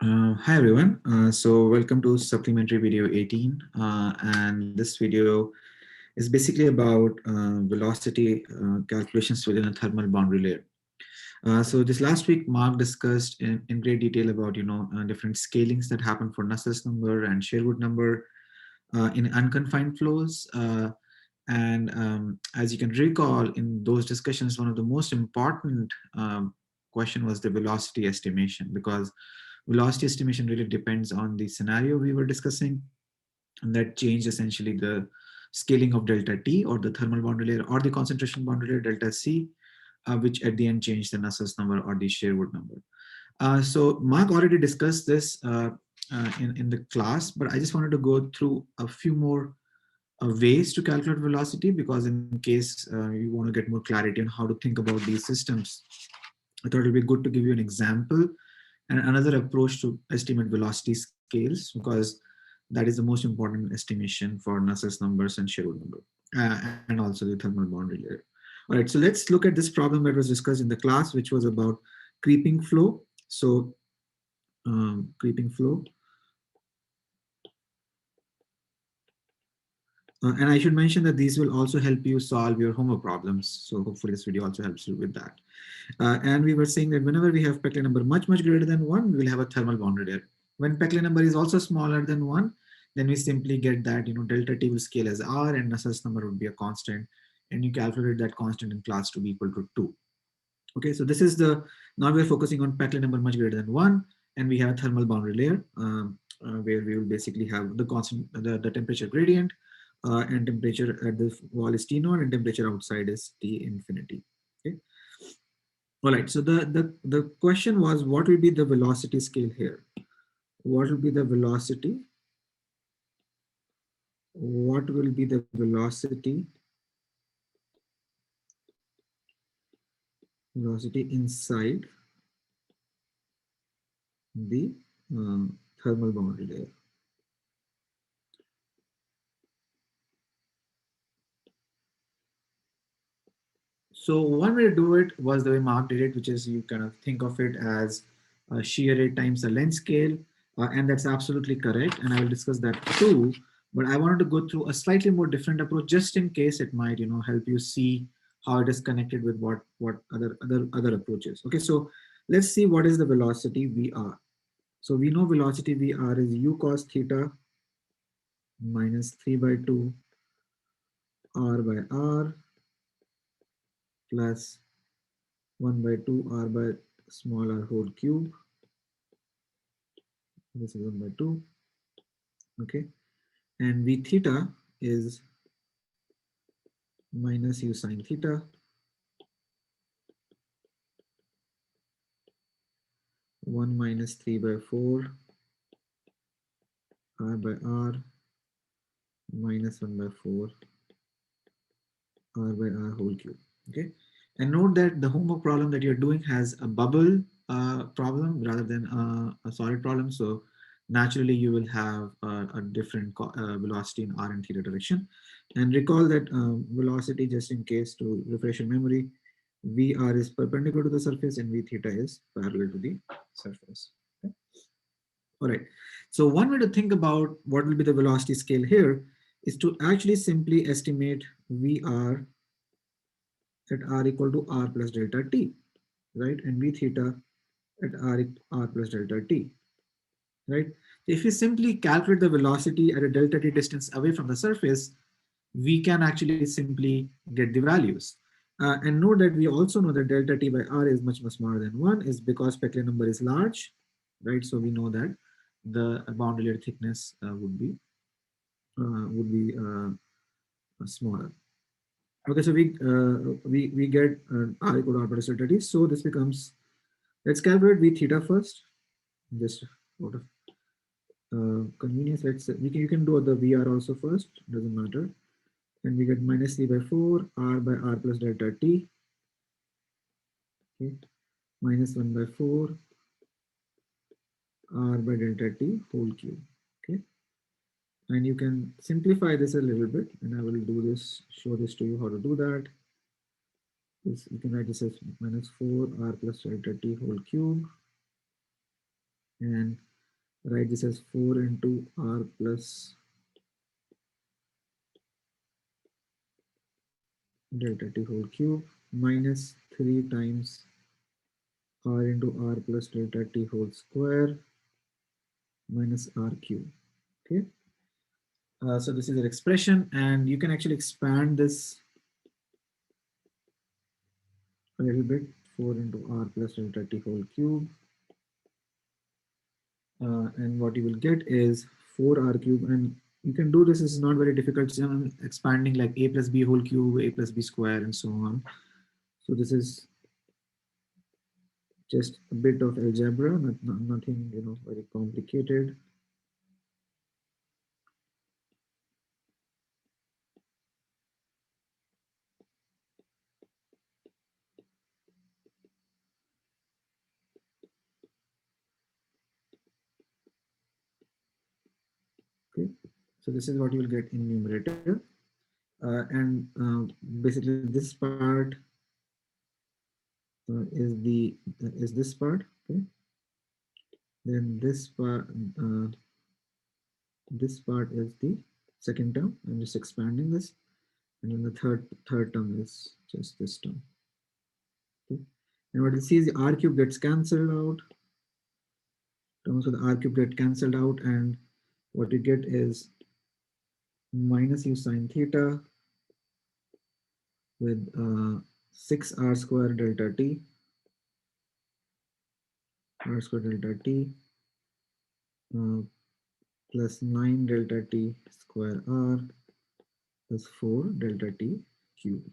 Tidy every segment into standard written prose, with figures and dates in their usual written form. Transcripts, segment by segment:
Hi everyone. So welcome to supplementary video 18. And this video is basically about velocity calculations within a thermal boundary layer. So this last week, Mark discussed in great detail about different scalings that happen for Nusselt number and Sherwood number in unconfined flows. And as you can recall, in those discussions, one of the most important question was the velocity estimation, because velocity estimation really depends on the scenario we were discussing, and that changed essentially the scaling of delta T, or the thermal boundary layer, or the concentration boundary layer delta C, which at the end changed the Nusselt number or the Sherwood number. So Mark already discussed this in the class, but I just wanted to go through a few more ways to calculate velocity, because in case you want to get more clarity on how to think about these systems, I thought it would be good to give you an example and another approach to estimate velocity scales, because that is the most important estimation for Nusselt numbers and Sherwood number, and also the thermal boundary layer. All right, so let's look at this problem that was discussed in the class, which was about creeping flow. So creeping flow. And I should mention that these will also help you solve your homework problems. So hopefully this video also helps you with that. And we were saying that whenever we have Peclet number much greater than 1, we will have a thermal boundary layer. When Peclet number is also smaller than 1, then we simply get that delta T will scale as R and Nusselt number would be a constant. And you calculate that constant in class to be equal to 2. Okay, so this is now we're focusing on Peclet number much greater than 1, and we have a thermal boundary layer where we will basically have the constant, the temperature gradient, and temperature at the wall is T0 and temperature outside is T infinity. Okay. All right. So the question was, what will be the velocity scale here? What will be the velocity? What will be the velocity inside the thermal boundary layer? So one way to do it was the way Mark did it, which is you kind of think of it as shear rate times the length scale, and that's absolutely correct. And I will discuss that too. But I wanted to go through a slightly more different approach, just in case it might, help you see how it is connected with what other approaches. Okay, so let's see what is the velocity VR. So we know velocity VR is u cos theta minus 3 by 2 r by r plus 1 by 2 r by small r whole cube. This is 1 by 2. Okay. And v theta is minus u sine theta. 1 minus 3 by 4 r by r minus 1 by 4 r by r whole cube. Okay. And note that the homework problem that you're doing has a bubble problem rather than a solid problem. So naturally you will have a different velocity in r and theta direction. And recall that velocity, just in case to refresh your memory, VR is perpendicular to the surface and V theta is parallel to the surface. Okay. All right. So one way to think about what will be the velocity scale here is to actually simply estimate VR at r equal to r plus delta t, right? And V theta at r plus delta t, right? If you simply calculate the velocity at a delta t distance away from the surface, we can actually simply get the values. And note that we also know that delta t by r is much smaller than 1 is because Peclet number is large, right? So we know that the boundary layer thickness smaller. Okay, so we get r equal to r plus delta t. So this becomes, let's calculate v theta first, just out of convenience. You can do the VR also first, doesn't matter. And we get minus 3 by 4 r by r plus delta t, okay, minus 1 by 4 r by delta t whole cube. Okay, and you can simplify this a little bit, and I will show this to you how to do that. You can write this as minus 4 r plus delta t whole cube, and write this as 4 into r plus delta t whole cube minus 3 times r into r plus delta t whole square minus r cube. Okay. So this is an expression, and you can actually expand this a little bit. 4 into r plus delta t whole cube. And what you will get is 4r cube, and you can do this. It's not very difficult. It's expanding like a plus b whole cube, a plus b square, and so on. So this is just a bit of algebra, nothing very complicated. Okay, so this is what you will get in numerator, and basically this part is this part. Okay, then this part is the second term. I'm just expanding this, and then the third term is just this term. Okay, and what you see is the r cube gets cancelled out. Terms of the r cube get cancelled out, and what you get is minus u sine theta with 6r square delta t, r square delta t uh, plus 9 delta t square r plus 4 delta t cube.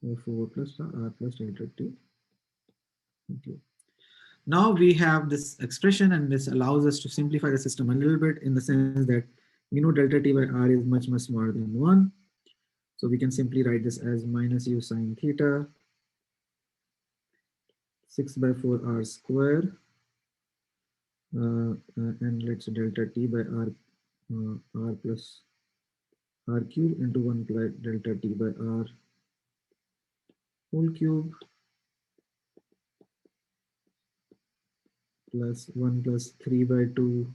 4 plus r plus delta t. Okay. Now we have this expression, and this allows us to simplify the system a little bit, in the sense that we know delta t by r is much smaller than 1. So we can simply write this as minus u sine theta 6 by 4 r square, and let's say delta t by r plus r cube into 1 plus delta t by r whole cube plus 1 plus 3 by 2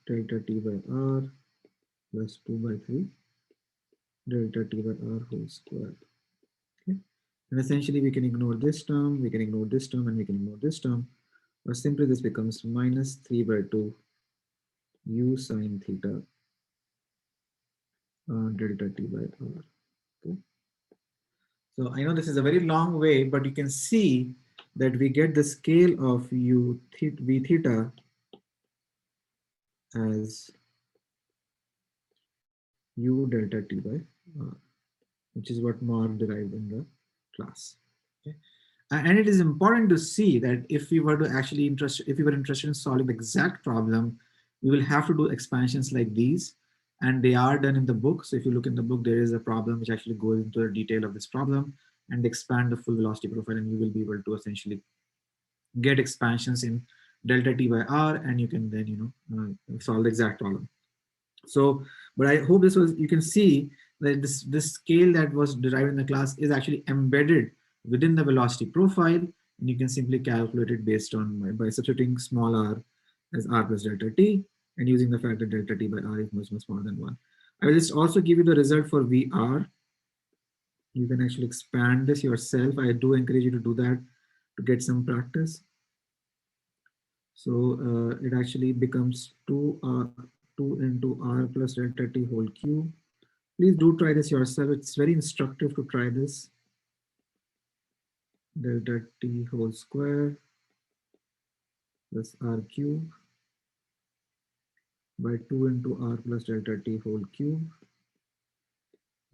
delta t by r plus 2 by 3 delta t by r whole square. Okay, and essentially we can ignore this term, we can ignore this term, and we can ignore this term, or simply this becomes minus 3 by 2 u sine theta delta t by r. Okay, so I know this is a very long way, but you can see that we get the scale of v theta as u delta t by r, which is what Mark derived in the class. Okay. And it is important to see that if we were to actually if we were interested in solving the exact problem, we will have to do expansions like these, and they are done in the book. So if you look in the book, there is a problem which actually goes into the detail of this problem and expand the full velocity profile, and you will be able to essentially get expansions in delta t by r, and you can then solve the exact problem. So, but I hope this was, you can see that this scale that was derived in the class is actually embedded within the velocity profile, and you can simply calculate it based on by substituting small r as r plus delta t, and using the fact that delta t by r is much smaller than 1. I will just also give you the result for VR. You can actually expand this yourself. I do encourage you to do that to get some practice. So it actually becomes 2 into r plus delta t whole cube. Please do try this yourself. It's very instructive to try this. Delta t whole square plus r cube by 2 into r plus delta t whole cube.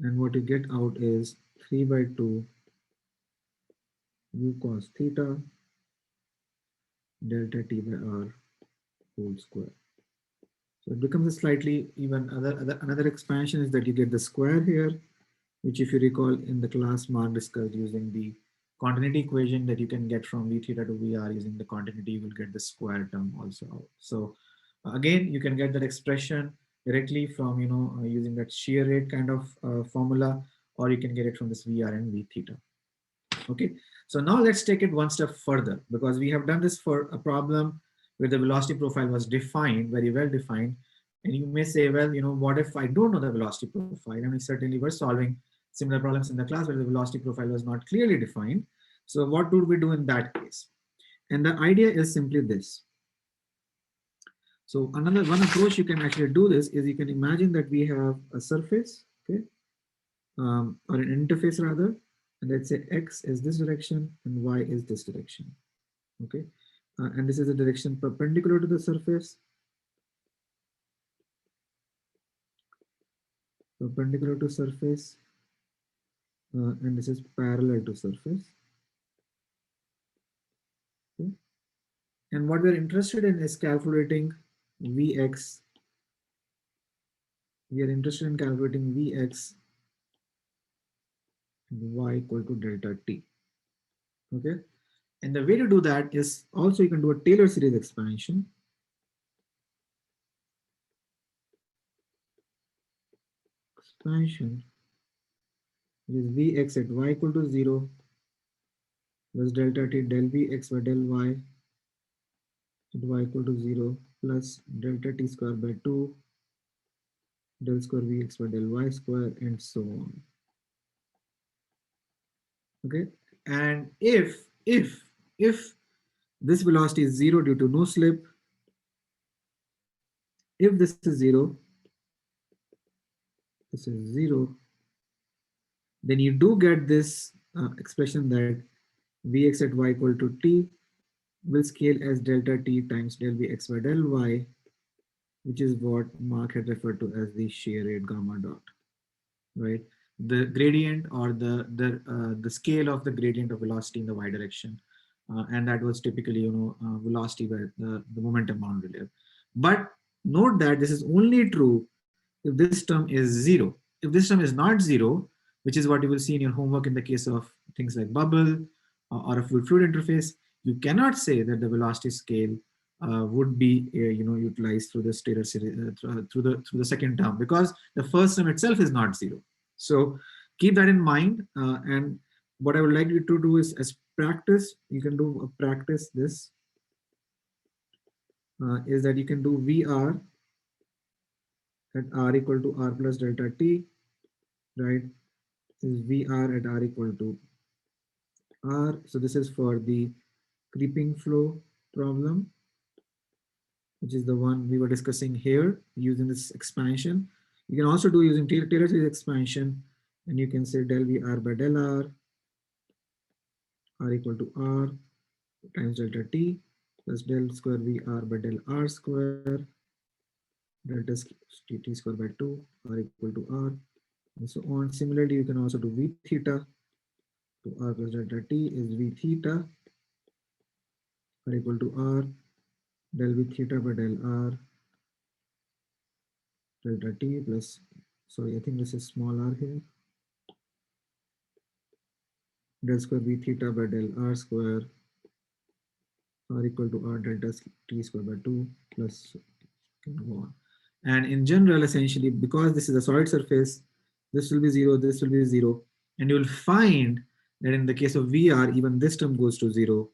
And what you get out is 3 by 2 u cos theta delta t by r whole square. So it becomes a slightly even another expansion is that you get the square here, which if you recall in the class Mark discussed using the continuity equation that you can get from v theta to vr using the continuity, you will get the square term also out. So again, you can get that expression directly from using that shear rate kind of formula, or you can get it from this VR and V theta. Okay, so now let's take it one step further, because we have done this for a problem where the velocity profile was defined, very well defined. And you may say, well, what if I don't know the velocity profile? I mean, certainly we're solving similar problems in the class where the velocity profile was not clearly defined. So what would we do in that case? And the idea is simply this. So another one approach you can actually do this is you can imagine that we have a surface, okay, or an interface rather, and let's say X is this direction and Y is this direction, okay, and this is the direction perpendicular to the surface, and this is parallel to surface. Okay. And what we're interested in is calculating Vx. We are interested in calculating Vx and Y equal to delta t. Okay. And the way to do that is also you can do a Taylor series expansion. Is Vx at Y equal to 0 plus delta t del Vx by del Y at Y equal to 0 plus delta t square by 2 del square Vx by del Y square and so on. Okay, and if this velocity is 0 due to no slip, if this is 0, this is 0, then you do get this expression that Vx at Y equal to t will scale as delta t times del Vx by del Y, which is what Mark had referred to as the shear rate gamma dot, right? The gradient or the scale of the gradient of velocity in the y direction, and that was typically velocity by the momentum boundary layer. But note that this is only true if this term is 0. If this term is not 0, which is what you will see in your homework in the case of things like bubble or a fluid interface, you cannot say that the velocity scale would be utilized through the Taylor series through the second term, because the first term itself is not 0. So keep that in mind. And what I would like you to do is, as practice, you can do a practice this, is that you can do VR at R equal to R plus delta T, right? Is VR at R equal to R. So this is for the creeping flow problem, which is the one we were discussing here using this expansion. You can also do using Taylor series expansion, and you can say del VR by del R equal to R times delta T plus del square VR by del R square delta T square by 2 R equal to R and so on. Similarly, you can also do V theta to R plus delta T is V theta R equal to R del V theta by del R delta T plus, sorry, I think this is small r here, del square V theta by del R square R equal to R delta T square by 2 plus can go on. And in general, essentially, because this is a solid surface, this will be 0, this will be 0. And you'll find that in the case of VR, even this term goes to 0.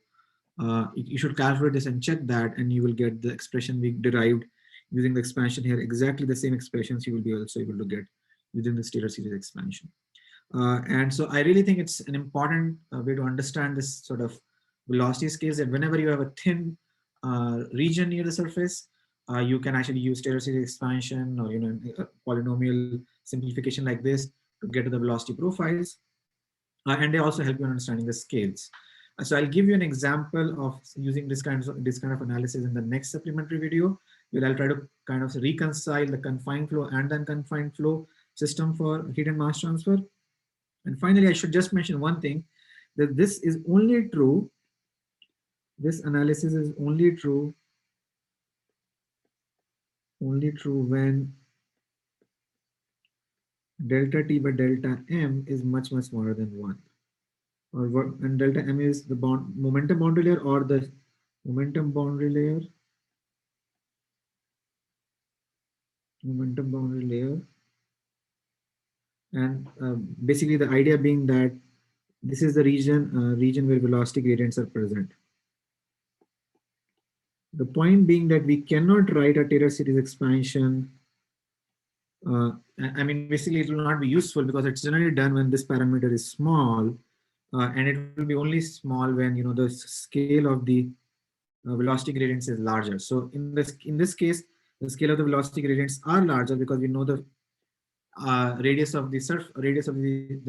You should calculate this and check that, and you will get the expression we derived using the expansion here, exactly the same expressions you will be also able to get within the Taylor series expansion. And so I really think it's an important way to understand this sort of velocity scales, that whenever you have a thin region near the surface, you can actually use Taylor series expansion or a polynomial simplification like this to get to the velocity profiles, and they also help you in understanding the scales. So I'll give you an example of using this kind of analysis in the next supplementary video, where I'll try to kind of reconcile the confined flow and unconfined flow system for heat and mass transfer. And finally, I should just mention one thing, that this is only true, this analysis is only true when delta T by delta M is much smaller than 1. Or what, and delta M is the momentum boundary layer, or the momentum boundary layer And basically the idea being that this is the region where velocity gradients are present. The point being that we cannot write a Taylor series expansion. I mean, basically, it will not be useful because it's generally done when this parameter is small, and it will be only small when the scale of the velocity gradients is larger. So in this case, the scale of the velocity gradients are larger because we know the radius of the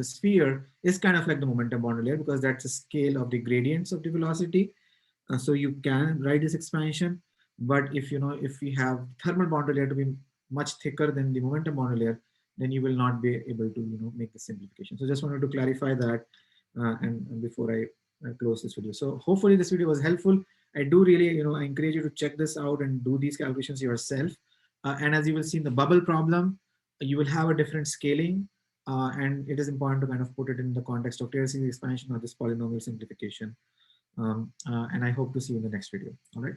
sphere is kind of like the momentum boundary layer because that's the scale of the gradients of the velocity. So you can write this expansion, but if we have thermal boundary layer to be much thicker than the momentum boundary layer, then you will not be able to make the simplification. So just wanted to clarify that, and before I close this video. So hopefully this video was helpful. I do really I encourage you to check this out and do these calculations yourself. And as you will see in the bubble problem, you will have a different scaling, and it is important to kind of put it in the context of Taylor series expansion or this polynomial simplification. And I hope to see you in the next video. All right.